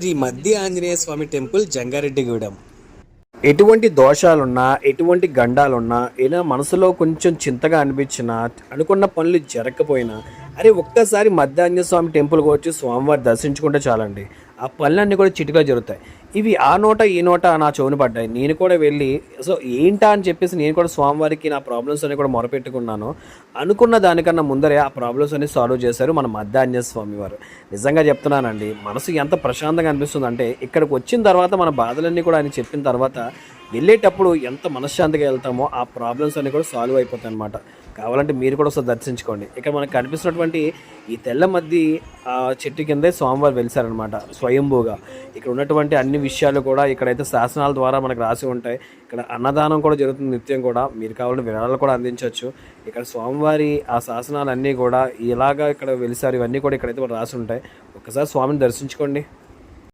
శ్రీ మధ్య ఆంజనేయ స్వామి టెంపుల్, జంగారెడ్డిగూడెం. ఎటువంటి దోషాలున్నా, ఎటువంటి గండాలున్నా, ఏదైనా మనసులో కొంచెం చింతగా అనిపించినా, అనుకున్న పనులు జరగకపోయినా, అరే ఒక్కసారి మధ్య ఆంజనేయ స్వామి టెంపుల్కి వచ్చి స్వామివారి దర్శించుకుంటే చాలండి, ఆ పనులన్నీ కూడా చిటికలో జరుగుతాయి. ఇవి ఆ నోట ఈ నోట నా చెవున పడ్డాయి. నేను కూడా వెళ్ళి సో ఏంటా అని చెప్పేసి నేను కూడా స్వామివారికి నా ప్రాబ్లమ్స్ అన్ని కూడా మొరపెట్టుకున్నాను. అనుకున్న దానికన్నా ముందరే ఆ ప్రాబ్లమ్స్ అన్ని సాల్వ్ చేశారు మన మధ్య ఆంజనేయ స్వామి వారు. నిజంగా చెప్తున్నానండి, మనసు ఎంత ప్రశాంతంగా అనిపిస్తుందంటే ఇక్కడికి వచ్చిన తర్వాత మన బాధలన్నీ కూడా ఆయన చెప్పిన తర్వాత వెళ్ళేటప్పుడు ఎంత మనశ్శాంతిగా వెళ్తామో ఆ ప్రాబ్లమ్స్ అన్నీ కూడా సాల్వ్ అయిపోతాయి అనమాట. కావాలంటే మీరు కూడా ఒకసారి దర్శించుకోండి. ఇక్కడ మనకు కనిపిస్తున్నటువంటి ఈ తెల్ల మద్ది ఆ చెట్టు కిందే స్వామివారు వెలిసారనమాట స్వయంభూగా. ఇక్కడ ఉన్నటువంటి అన్ని విషయాలు కూడా ఇక్కడైతే శాసనాల ద్వారా మనకు రాసి ఉంటాయి. ఇక్కడ అన్నదానం కూడా జరుగుతుంది నిత్యం కూడా. మీరు కావాలంటే విరాళాలు కూడా అందించవచ్చు. ఇక్కడ స్వామివారి ఆ శాసనాలన్నీ కూడా ఇలాగా ఇక్కడ వెలిసారు, ఇవన్నీ కూడా ఇక్కడైతే రాసి ఉంటాయి. ఒక్కసారి స్వామిని దర్శించుకోండి.